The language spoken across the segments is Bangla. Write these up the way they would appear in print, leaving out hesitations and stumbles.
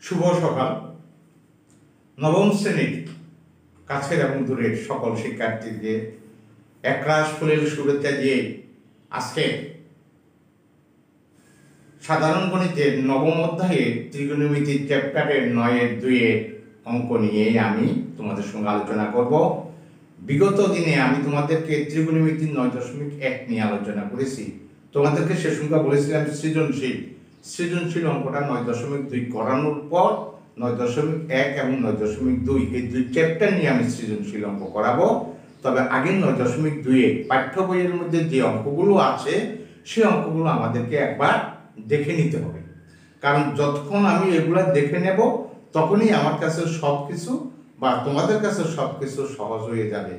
শুভ সকাল। নবম শ্রেণীর কাছের এবং দূরের সকল শিক্ষার্থীকে একরাশ ফুলের শুভেচ্ছা দিয়ে আজকে সাধারণ গণিতের নবম অধ্যায়ে ত্রিকোণমিতি চ্যাপ্টারের 9-2 অঙ্ক নিয়ে আমি তোমাদের সঙ্গে আলোচনা করব। বিগত দিনে আমি তোমাদেরকে ত্রিকোণমিতির 9.1 নিয়ে আলোচনা করেছি। তোমাদেরকে সে সংখ্যা বলেছিলাম সৃজনশীল অঙ্কটা 9.2 করানোর পর 9.1 এবং 9.2 এই দুই চ্যাপ্টার নিয়ে আমি সৃজনশীল অঙ্ক করাবো। তবে আগের 9.2 পাঠ্য বইয়ের মধ্যে যে অঙ্কগুলো আছে সেই অঙ্কগুলো আমাদেরকে একবার দেখে নিতে হবে, কারণ যতক্ষণ আমি এগুলা দেখে নেব তখনই আমার কাছে সবকিছু বা তোমাদের কাছে সবকিছু সহজ হয়ে যাবে।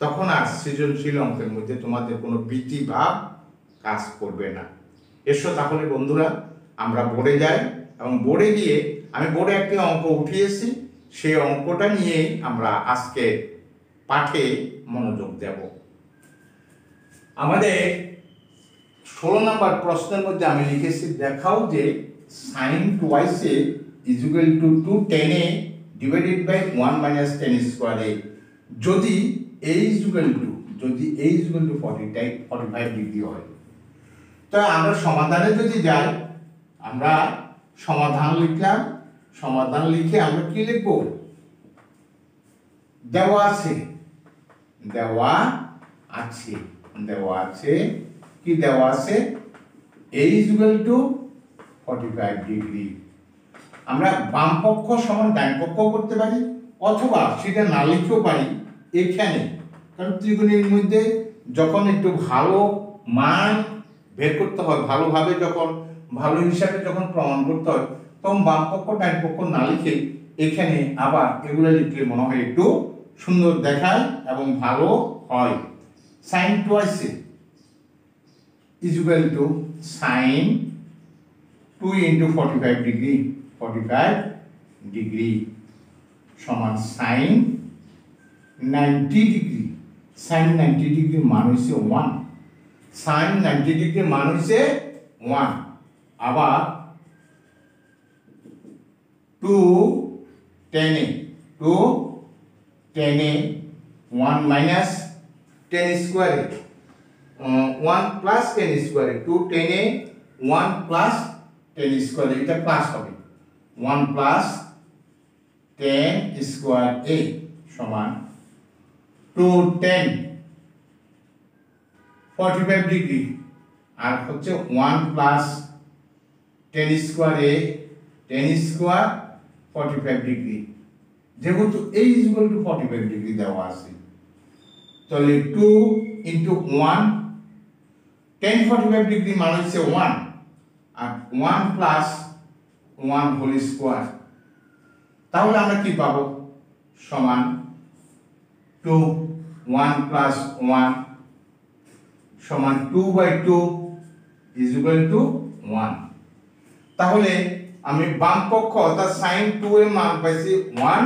তখন আর সৃজনশীল অঙ্কের মধ্যে তোমাদের কোনো ভীতি ভাব কাজ করবে না। এসো তাহলে বন্ধুরা আমরা বোর্ডে যাই এবং বোর্ডে গিয়ে আমি বোর্ডে একটি অঙ্ক উঠিয়েছি, সেই অঙ্কটা নিয়েই আমরা আজকে পাঠে মনোযোগ দেব। আমাদের 16 নম্বর প্রশ্নের মধ্যে আমি লিখেছি, দেখাও যে sin 2a is equal to 2 tan a divided by 1 minus tan square a যদি a is equal to 45 degree হয়। তো আমরা সমাধানে যদি যাই, আমরা সমাধান লিখলাম, সমাধান লিখে আমরা কি লিখব, দেওয়া আছে কি দেওয়া আছে a is equal to 45 degree. আমরা বাম পক্ষ সমান ডান পক্ষ করতে পারি, অথবা সেটা না লিখতেও পারি এখানে, কারণ ত্রিকোণের মধ্যে যখন একটু ভালো মান বের করতে হয়, ভালোভাবে যখন ভালো হিসাবে যখন প্রমাণ করতে হয়, তখন বাম পক্ষ ডান পক্ষ না লিখে এখানে আবার এগুলো লিখলে মনে হয় একটু সুন্দর দেখায় এবং ভালো হয়। sin 2a is equal to sin 2 into 45 degree সমান sin 90 ডিগ্রি। sin 90 ডিগ্রি মান হচ্ছে 1, sin 90 ডিগ্রি মান হচ্ছে 1। আবার 2 tan a 1 minus tan square 1 plus tan square 2 tan a 1 plus tan square এটা প্লাস হবে 1 plus tan square a সমান 2 tan 45 ডিগ্রি আর হচ্ছে 1 plus tan square a tan square 45 degree. যেহেতু a is equal to 45 degree দেওয়া আছে, তাহলে 2 into 1 tan 45 ডিগ্রি মান হচ্ছে 1 আর 1 plus 1 whole square। তাহলে আমরা কি পাবো, সমান 2 1 plus 1 সমান 2/2 is equal to 1। তাহলে আমি বাম পক্ষ অর্থাৎ sin 2 এর মান পাইছি 1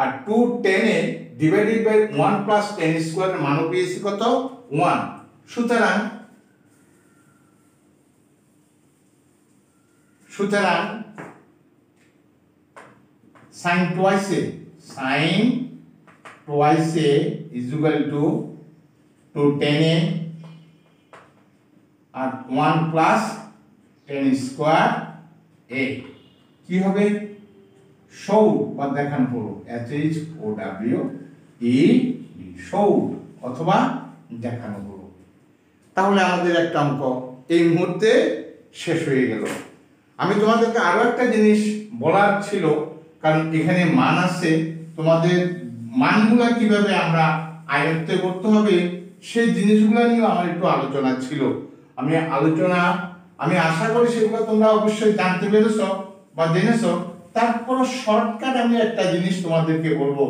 আর 2 tan a divided by 1 plus tan square এর মান পেয়েছি কত, 1। সুতরাং sin twice a is equal to 2 tan a R 1 plus tan square a কি হবে, সৌর বা দেখানো হলো সৌর অথবা দেখানো হলো। তাহলে আমাদের একটা অঙ্ক এই মুহূর্তে শেষ হয়ে গেল। আমি তোমাদেরকে আরো একটা জিনিস বলার ছিল, কারণ এখানে মান আছে, তোমাদের মানগুলা কিভাবে আমরা আয়ত্তে করতে হবে সেই জিনিসগুলো নিয়ে আমার একটু আলোচনা ছিল। আমি আশা করি সেগুলো তোমরা অবশ্যই জানতে পেরেছো বা জেনেছো। তারপর শর্টকাট আমি একটা জিনিস তোমাদেরকে বলবো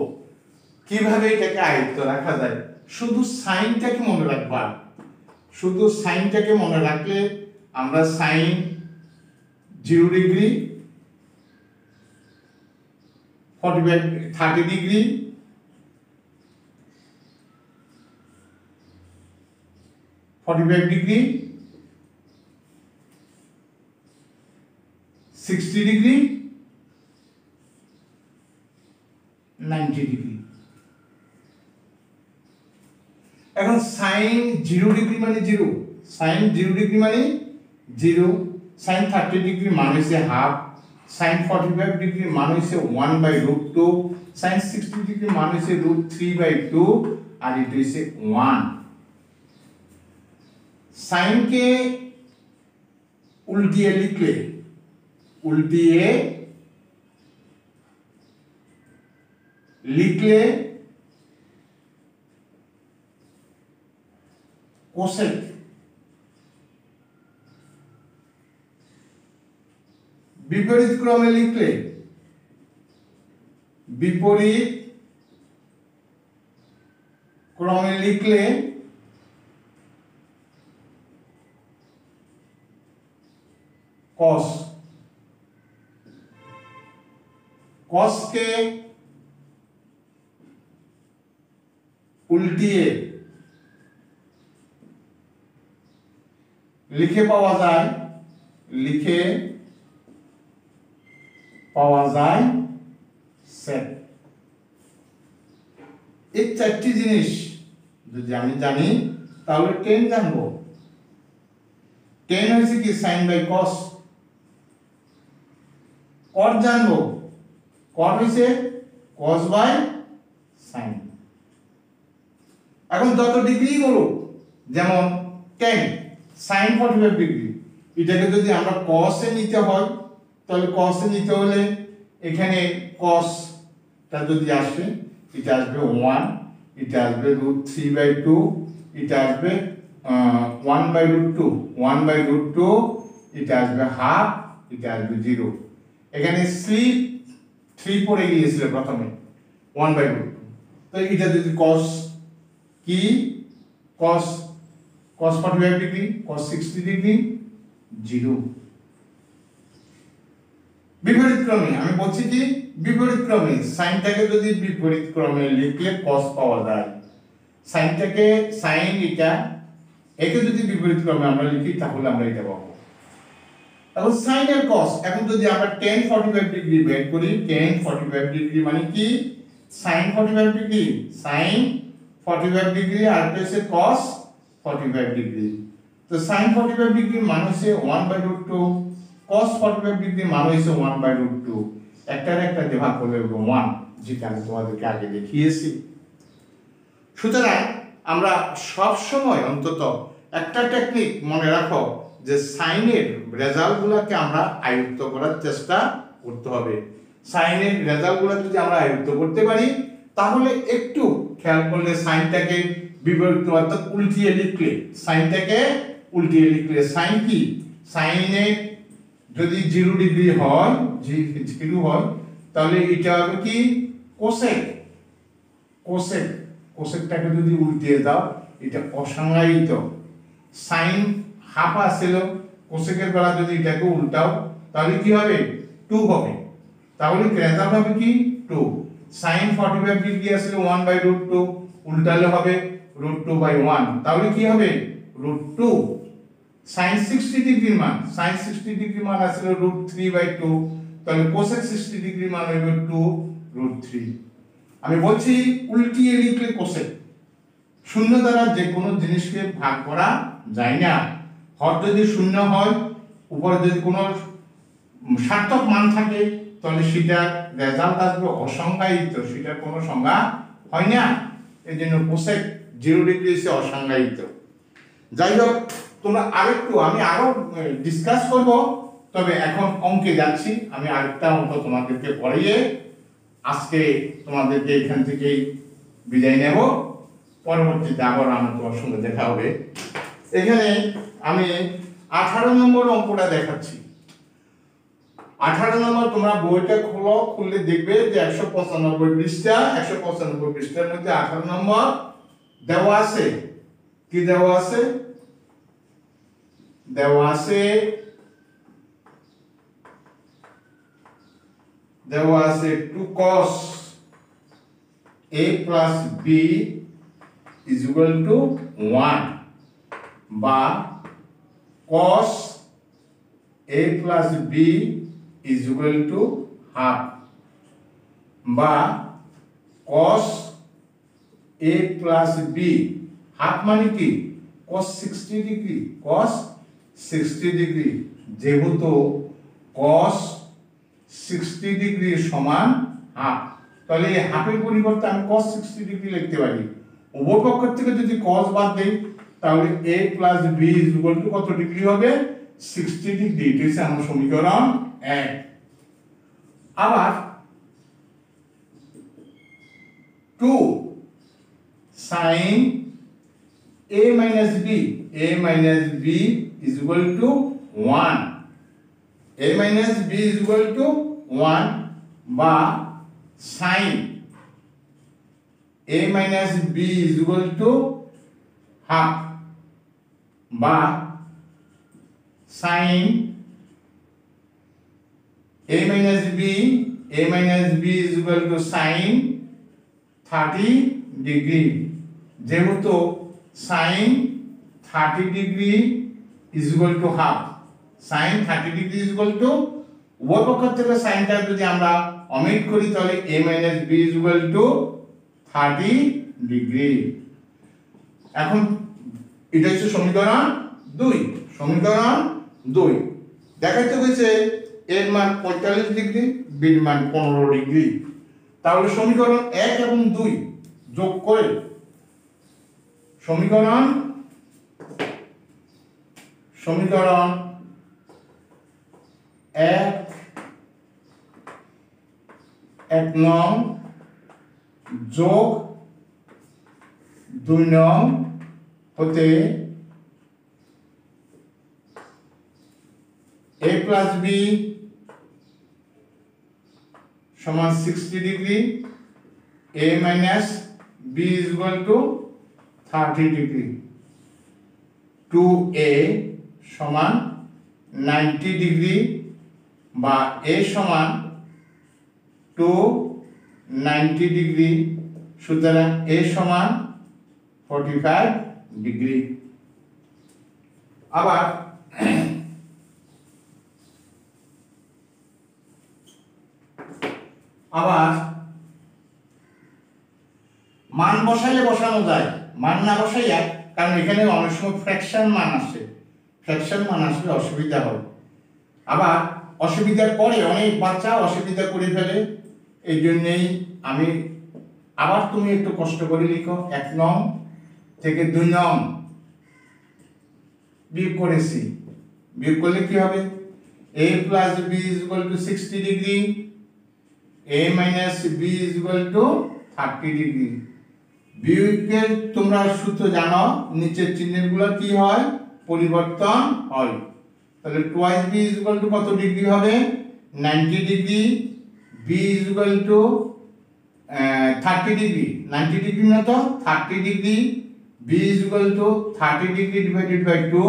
কিভাবে এটাকে আয়ত্ত রাখা যায়। শুধু সাইনটাকে মনে রাখলে আমরা sine 0 degree 30 degree 45 degree 60 degree 90 degree. এখন sin 0 ডিগ্রি মানে 0, sin 0 ডিগ্রি মানে 0, sin 30 ডিগ্রি মান হইছে হাফ, sin 45 ডিগ্রি মান হইছে 1/√2, sin 60 ডিগ্রি মান হইছে √3/2 আর এটা হইছে 1। sin কে উল্টিয়ে লিখলে কোসেক, বিপরীত ক্রমে লিখলে cos, cos কে উল্টিয়ে লিখে পাওয়া যায় sec। এই চারটি জিনিস যদি আমি জানি তাহলে tan জানবো। tan হইছে কি sin/cos, cot জানবো, cot হইছে cos/sin। এখন যত ডিগ্রি বলো, যেমন tan sin 45 ডিগ্রি, এটাকে যদি আমরা cos এ নিতে হয় তাহলে cos এ নিতে হলে এখানে cos টা যদি আসে, এটা আসবে 1, এটা আসবে √3/2, এটা আসবে 1/√2, এটা আসবে হাফ, এটা আসবে 0। এখানে স্লিপ 3 পড়ে গিয়েছিল প্রথমে 1/√2, তো এটা যদি cos কি cos 45 ডিগ্রি, cos 60 ডিগ্রি 0। বিপরীত ক্রমে আমি বলছি কি বিপরীত ক্রমে সাইনটাকে যদি বিপরীত ক্রমে লিখলে cos পাওয়া যায়, সাইনটাকে sin এটা একে যদি বিপরীত ক্রমে আমরা লিখি তাহলে আমরা এটা পাবো। এখন sin এর cos, এখন যদি আমরা tan 45 ডিগ্রি বের করি, tan 45 ডিগ্রি মানে কি sin 45 ডিগ্রি, sin 45 ডিগ্রি আর হচ্ছে cos 45 ডিগ্রি। তো sin 45 ডিগ্রি মান হচ্ছে 1/√2, cos 45 ডিগ্রি মান হচ্ছে 1/√2, একটার একটা দিয়ে ভাগ করলে হবে 1, যেটা আমি তোমাদেরকে আগে দেখিয়েছি। সুতরাং আমরা সব সময় অন্তত একটা টেকনিক মনে রাখো যে সাইনের রেজাল্টগুলোকে আমরা আয়ত্ত করার চেষ্টা করতে হবে। সাইনের রেজাল্টগুলো যদি আমরা আয়ত্ত করতে পারি তাহলে একটু খেয়াল করলে সাইনটাকে বিপরীত অর্থাৎ উল্টিয়ে লিখলে, সাইনটাকে উল্টিয়ে লিখলে সাইন কি, সাইনে যদি 0 ডিগ্রি হয়, 0 হয় তাহলে এটা হবে কি কোসেক, কোসেকটাকে যদি উল্টিয়ে দাও এটা অসংজ্ঞায়িত। সাইন হাফ আসছিল, কোসেকের বেলা যদি এটাকে উল্টাও তাহলে কি হবে 2 হবে, তাহলে রেজাল্ট হবে কি 2। sin 45 ডিগ্রি আসলে 1/√2, উল্টালে হবে √2/1, তাহলে কি হবে √2। sin 60 ডিগ্রির মান, sin 60 ডিগ্রি মান আসলে √3/2, তাহলে cosec 60 ডিগ্রি মান হবে 2√3। আমি বলছি উল্টিয়ে লিখলে cosec, শূন্য দ্বারা যে কোনো জিনিসকে ভাগ করা যায় না। হর যদি শূন্য হয়, উপরে যদি কোনো সার্থক মান থাকে তাহলে সেটা রেজাল্ট আসবে অসংজ্ঞায়িত, সেটা কোনো সংজ্ঞা হয় না। এই জন্য কোসেক 0 ডিগ্রি হচ্ছে অসংজ্ঞায়িত। যাই হোক, তোমরা আরেকটু আমি আরো ডিসকাস করব, তবে এখন অঙ্কে যাচ্ছি। আমি আরেকটা অঙ্ক তোমাদেরকে পড়িয়ে আজকে তোমাদেরকে এখান থেকেই বিদায় নেব। পরবর্তীতে আবার আমার তোমার সঙ্গে দেখা হবে। এখানে আমি 18 নম্বর অঙ্কটা দেখাচ্ছি। 18 নম্বর তোমরা বইটা খোলো, খুললে দেখবে যে 195 পৃষ্ঠা, 195 পৃষ্ঠার মধ্যে 18 নম্বর দেওয়া আছে। কি দেওয়া আছে? দেওয়া আছে দেওয়া আছে 2 cos a plus b is equal to 1, বা cos a plus b is equal to half, বা cos a plus b, half মানে কি cos 60 ডিগ্রি, cos 60 ডিগ্রি, যেহেতু cos 60 ডিগ্রি সমান হাফ, তাহলে এই হাফের পরিবর্তে আমি cos 60 ডিগ্রি লিখতে পারি। উভয় পক্ষ থেকে যদি cos বাদ দেই তাহলে a plus b is equal to কত ডিগ্রি হবে? 60 ডিগ্রি। এটা হচ্ছে আমার সমীকরণ 1। আবার 2 sin a minus b, a minus b is equal to 1, a minus b is equal to 1 বা sin a minus b is equal to half বা sin a minus b is equal to sin 30 degree, যেহেতু sin 30 degree is equal to half, sin 30 degree is equal to উভয় পক্ষ থেকে সাইনটা যদি আমরা অমিট করি তাহলে a minus b is equal to 30 degree. এখন এটা হচ্ছে সমীকরণ 2। সমীকরণ 2 দেখাইতে হয়েছে এর মান 45 ডিগ্রি, বির মান 15 ডিগ্রি। তাহলে সমীকরণ 1 এবং 2 যোগ করে সমীকরণ 1 নং যোগ 2 নং হতে a প্লাস b সমান 60 degree, a minus b is equal to 30 degree, 2a সমান 90 ডিগ্রি বা a সমান 290 ডিগ্রি, সুতরাং a সমান 45 ডিগ্রি। আবার মান বসাইলে বসানো যায়, মান না বসাইয়া, কারণ এখানে অনেক সময় ফ্র্যাকশন মান আসে, ফ্র্যাকশন মান আসলে অসুবিধা হয়। আবার অসুবিধার পরে অনেক বাচ্চা অসুবিধা করে ফেলে, এই জন্যেই আমি আবার তুমি একটু কষ্ট করে লিখো। 1 নং থেকে 2 নং বিয়োগ করেছি, বিয়োগ করলে কি হবে? a plus b is equal to 60 degree, a minus b is equal to 30 degree. বিয়োগের তোমরা সূত্র জানো, নিচের চিহ্নগুলো কি হয়? পরিবর্তন হয়। তাহলে twice b is equal to কত ডিগ্রি হবে? 90 degree, b is equal to 30 degree, 90 degree না তো 30 degree, b is equal to 30 degree divided by 2,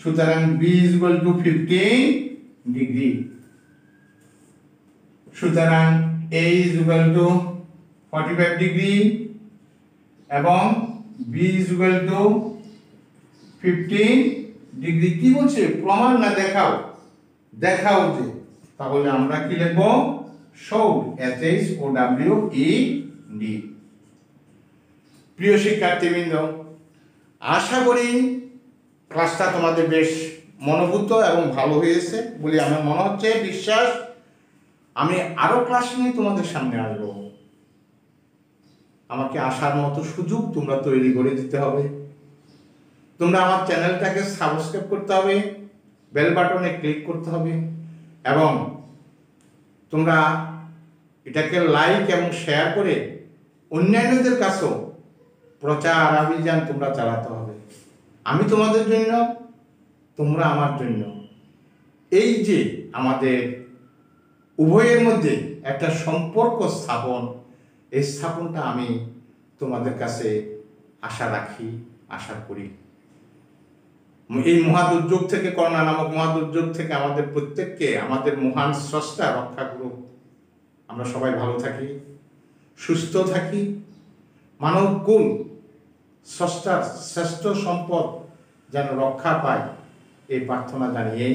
সুতরাং b is equal to 15 degree. সুতরাং a is equal to 45 degree এবং b is equal to 15 degree. কি বলছে? প্রমাণ না দেখাও, দেখাও যে। তাহলে আমরা কি লিখব? showed, showed। প্রিয় শিক্ষার্থীবৃন্দ, আশা করি ক্লাসটা তোমাদের বেশ মনোভূত এবং ভালো হয়েছে বলে আমার মনে হচ্ছে, বিশ্বাস। আমি আরো ক্লাস নিয়ে তোমাদের সামনে আসবো। আমাকে আসার মতো সুযোগ তোমরা তৈরি করে দিতে হবে। তোমরা আমার চ্যানেলটাকে সাবস্ক্রাইব করতে হবে, বেল বাটনে ক্লিক করতে হবে এবং তোমরা এটাকে লাইক এবং শেয়ার করে অন্যান্যদের কাছেও প্রচার অভিযান তোমরা চালাতে হবে। আমি তোমাদের জন্য, তোমরা আমার জন্য। এই যে আমাদের উভয়ের মধ্যে একটা সম্পর্ক স্থাপন, এই স্থাপনটা আমি তোমাদের কাছে আশা রাখি, আশা করি। এই মহাদুর্যোগ থেকে, করোনা নামক মহাদুর্যোগ থেকে আমাদের প্রত্যেককে আমাদের মহান স্রষ্টা রক্ষা করুক। আমরা সবাই ভালো থাকি, সুস্থ থাকি, মানবকুল স্রষ্টার শ্রেষ্ঠ সম্পদ যেন রক্ষা পায়, এই প্রার্থনা জানিয়ে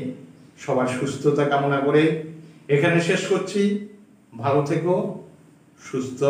সবার সুস্থতা কামনা করে এখানে শেষ করছি। ভালো থেকো, সুস্থ